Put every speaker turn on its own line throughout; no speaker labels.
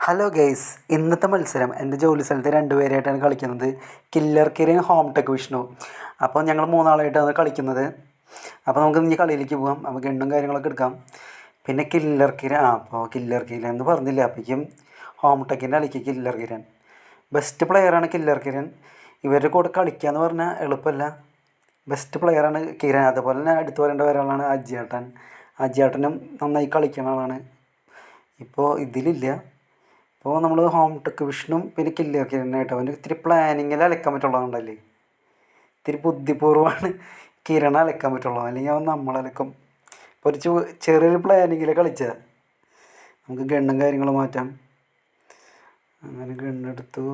Hello guys, ഇന്നത്തെ മത്സരം എൻ്റെ ജോലി സ്ഥലത്ത് രണ്ടുപേരായിട്ടാണ് കളിക്കുന്നത്. Killer Kiran, home tech Vishnu. അപ്പോൾ ഞങ്ങൾ മൂന്നാളായിട്ടാണ് കളിക്കുന്നത്. അപ്പോൾ നമുക്ക് ഇനി കളിയിലേക്ക് പോകാം. നമുക്ക് എണ്ണും കാര്യങ്ങളൊക്കെ എടുക്കാം. പിന്നെ കില്ലർ കിരൺ, അപ്പോൾ കില്ലർ കിരൺ എന്ന് പറഞ്ഞില്ല, അപ്പോഴേക്കും ഹോം ടെക്കിൻ്റെ കളിക്ക് കില്ലർ കിരൺ. ബെസ്റ്റ് പ്ലെയറാണ് കില്ലർ കിരൺ. ഇവരുടെ കൂടെ കളിക്കുക എന്ന് പറഞ്ഞാൽ എളുപ്പമല്ല. ബെസ്റ്റ് പ്ലെയറാണ് കിരൺ. അതുപോലെ തന്നെ എടുത്തു പറയേണ്ട ഒരാളാണ് അജിയേട്ടൻ. അജിയേട്ടനും നന്നായി കളിക്കുന്ന ആളാണ്. ഇപ്പോൾ ഇതിലില്ല. അപ്പോൾ നമ്മൾ ഹോം ടെക് വിഷ്ണു പിന്നെ കില്ലർ കിരണായിട്ട് അവന് ഇത്തിരി പ്ലാനിങ്ങിൽ അലക്കാൻ പറ്റുള്ളതുകൊണ്ടല്ലേ, ഇത്തിരി ബുദ്ധിപൂർവ്വമാണ് കിരണ അലക്കാൻ പറ്റുള്ളൂ, അല്ലെങ്കിൽ അവൻ നമ്മളലക്കും. ഇപ്പോൾ ഒരു ചെറിയൊരു പ്ലാനിങ്ങിൽ കളിച്ചാൽ നമുക്ക് ഗണ്ണും കാര്യങ്ങളും മാറ്റാം. അങ്ങനെ ഗണ്ണെടുത്തു.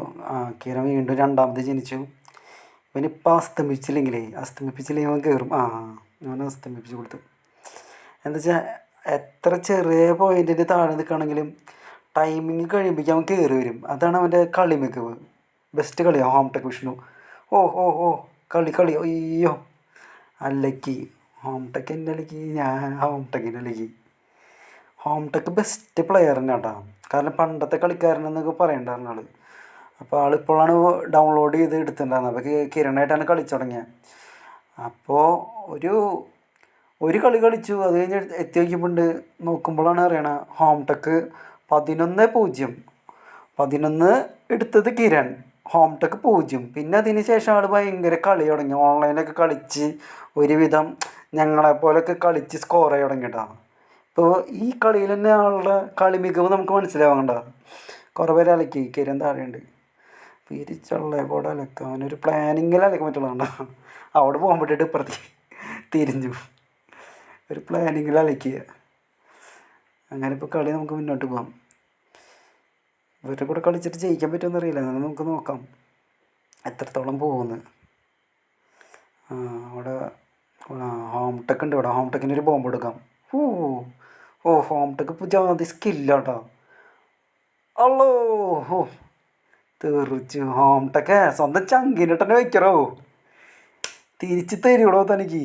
കിരൺ വീണ്ടും രണ്ടാമത് ജനിച്ചു. പിന്നെ ഇപ്പം അസ്തമിപ്പിച്ചില്ലെങ്കിൽ അവൻ കയറും. ഞാൻ അസ്തമിപ്പിച്ച് കൊടുത്തു. എന്താ വെച്ചാൽ എത്ര ചെറിയ പോയിൻറ്റിന് താഴെ നിൽക്കുകയാണെങ്കിലും ടൈമിങ് കഴിയുമ്പോഴേക്കും അവൻ കയറി വരും. അതാണ് അവൻ്റെ കളി മികവ്. ബെസ്റ്റ് കളിയാണ് ഹോം ടെക് വിഷ്ണു. കളി അയ്യോ അലക്കി ഹോം ടെക്കിൻ്റെ അലക്കി, ഞാൻ ഹോം ടെക്കിൻ്റെ അലക്കി. ഹോം ടെക് ബെസ്റ്റ് പ്ലെയർ തന്നെ കേട്ടോ. കാരണം പണ്ടത്തെ കളിക്കാരനെന്നൊക്കെ പറയണ്ടായിരുന്നു ആൾ. അപ്പോൾ ആളിപ്പോഴാണ് ഡൗൺലോഡ് ചെയ്ത് എടുത്തിട്ടുണ്ടായിരുന്നത്. അപ്പോൾ കിരണായിട്ടാണ് കളിച്ചു തുടങ്ങിയത്. അപ്പോൾ ഒരു കളി കളിച്ചു. അത് കഴിഞ്ഞ് എത്തി നോക്കിയപ്പോൾ നോക്കുമ്പോഴാണ് അറിയണത് ഹോം ടെക് 11-0 എടുത്തത് കിരൺ, ഹോം ടെക് 0. പിന്നെ അതിന് ശേഷം ആൾ ഭയങ്കര കളി തുടങ്ങി. ഓൺലൈനൊക്കെ കളിച്ച് ഒരുവിധം ഞങ്ങളെപ്പോലൊക്കെ കളിച്ച് സ്കോർ ആയി തുടങ്ങിയിട്ടാണ്. ഇപ്പോൾ ഈ കളിയിൽ തന്നെ ആളുടെ കളി മികവ് നമുക്ക് മനസ്സിലാവാണ്ട. കുറേ പേര് അലക്കി, കിരൺ താഴെയുണ്ട്. തിരിച്ചുള്ള കൂടെ അലക്കാം. അവനൊരു പ്ലാനിങ്ങിൽ അലക്കാൻ പറ്റുള്ളതുകൊണ്ടാ. അവിടെ പോകാൻ പറ്റിയിട്ട് ഇപ്പുറത്തേക്ക് തിരിഞ്ഞു. ഒരു പ്ലാനിങ്ങിൽ അലക്കുക. അങ്ങനെ ഇപ്പോൾ കളി നമുക്ക് മുന്നോട്ട് പോകാം. ഇവരുടെ കൂടെ കളിച്ചിട്ട് ജയിക്കാൻ പറ്റുമെന്ന് അറിയില്ല. എന്നാലും നമുക്ക് നോക്കാം എത്രത്തോളം പോകുന്നു. അവിടെ ഹോം ടെക് ഉണ്ട്. ഇവിടെ ഹോം ടെക്കിന് ഒരു ബോംബ് എടുക്കാം. ഹോം ടെക് ഇപ്പോൾ ജാതി സ്കില്ലാട്ടോ. തീർച്ചു. ഹോം ടെക്ക് സ്വന്തം ചങ്കിനിട്ടെന്നെ വയ്ക്കറോ. തിരിച്ച് തരുവോ തനിക്ക്?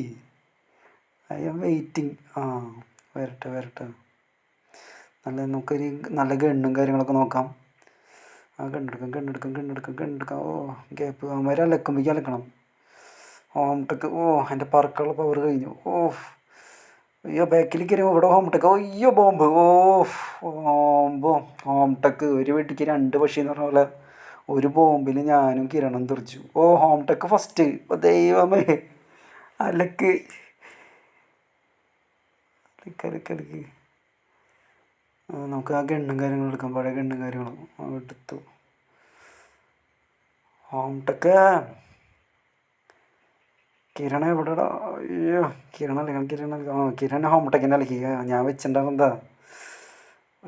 I M waiting. വരട്ടെ. നമുക്കൊരു നല്ല ഗണ്ണും കാര്യങ്ങളൊക്കെ നോക്കാം. ഗണ്ണെടുക്കാം. ഗ്യാപ്പ് അവന്മാരെ അലക്കുമ്പോഴേക്കും അലക്കണം. ഹോം ടെക് എൻ്റെ പറക്കുള്ള പവർ കഴിഞ്ഞു. അയ്യോ ബാക്കിലേക്ക് വരുമ്പോൾ ഇവിടെ ഹോം ടെക്. അയ്യോ ബോംബ്. ഹോം ടെക് ഒരു വെട്ടിക്ക് 2 പക്ഷി എന്ന് പറഞ്ഞ പോലെ ഒരു ബോംബിൽ ഞാനും കിരണും തെറിച്ചു. Home tech first. ദൈവമേ അലക്ക്. നമുക്ക് ആ ഗണ്ണും കാര്യങ്ങളും എടുക്കാം. പഴയ ഗണ്ണും കാര്യങ്ങളും എടുത്തു. ഹോം ടെക് കിരണ എവിടെടാ? അയ്യോ കിരൺ ഹോം ടെക്കിൻ്റെ അലക്കി. ഞാൻ വെച്ചിട്ടുണ്ടാകും എന്താ.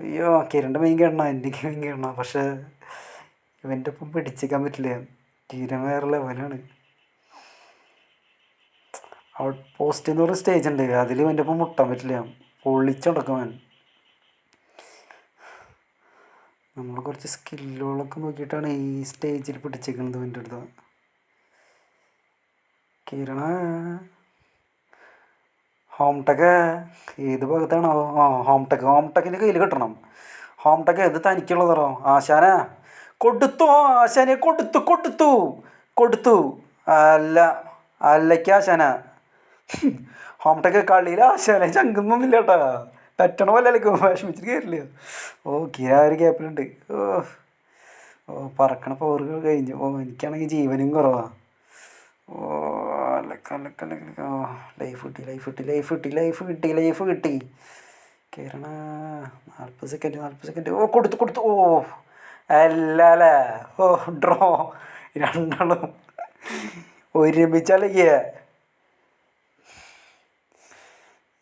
അയ്യോ കിരണിൻ്റെ മെയിൻ ഗണ്ണ, എൻ്റെ മെയിൻ ഗണ്ണ. പക്ഷേ ഇവൻ്റെ ഒപ്പം പിടിച്ചിക്കാൻ പറ്റില്ല. കിരൺ വേറെ ലെവലാണ്. ഔട്ട് പോസ്റ്റ് എന്ന് പറഞ്ഞ സ്റ്റേജ് ഉണ്ട്. അതിൽ ഇവൻ്റെ ഒപ്പം മുട്ടാൻ പറ്റില്ല. പൊള്ളിച്ചുടക്കും അവൻ. നമ്മൾ കുറച്ച് സ്കില്ലുകളൊക്കെ നോക്കിയിട്ടാണ് ഈ സ്റ്റേജിൽ പിടിച്ചേക്കുന്നത്. എൻ്റെ അടുത്ത് കിരണ ഹോം ടെക് ഏത് ഭാഗത്താണോ? ഹോം ടെക്കിൻ്റെ കയ്യിൽ കിട്ടണം. ഹോം ടെക് ഇത് തനിക്കുള്ളതാണോ? ആശാനെ കൊടുത്തു. അല്ലയ്ക്ക് ആശാന. ഹോം ടെക് കളിയിൽ ആശാനെ ചങ്കുന്നൊന്നുമില്ല കേട്ടാ. പറ്റണ പോലെ അലക്കും. വിഷമിച്ചിട്ട് കയറില്ല. കിര ഒരു ഗ്യാപ്പിലുണ്ട്. പറക്കണ പവറുകൾ കഴിഞ്ഞു. എനിക്കാണെങ്കിൽ ജീവനും കുറവാണ്. ലൈഫ് കിട്ടി. കയറണ 40 സെക്കൻഡ്. കൊടുത്തു. അല്ലേ. ഡ്രോ. രണ്ടാളും ഒരുമിച്ചലക്കിയ.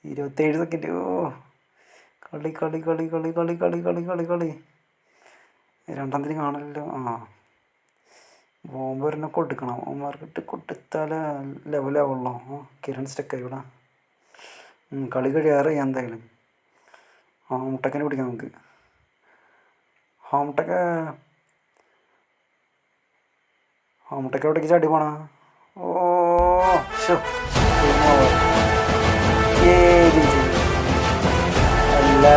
27 സെക്കൻഡ്. കളി. രണ്ടാമത്തിന് കാണല്ലോ. ബോംബ് ഒരെണ്ണം കൊടുക്കണം. അവന്മാർക്കിട്ട് കൊടുത്താലേ ലെവലാവുള്ളൂ. കിരൺ സ്റ്റക്കായി ഇവിടെ. കളി കഴിയാറ് എന്തായാലും. ഹോം ടെക്കിനെ പിടിക്കാം നമുക്ക്. ഹോം ടെക്ക് എവിടേക്ക് ചാടി പോണ? അല്ല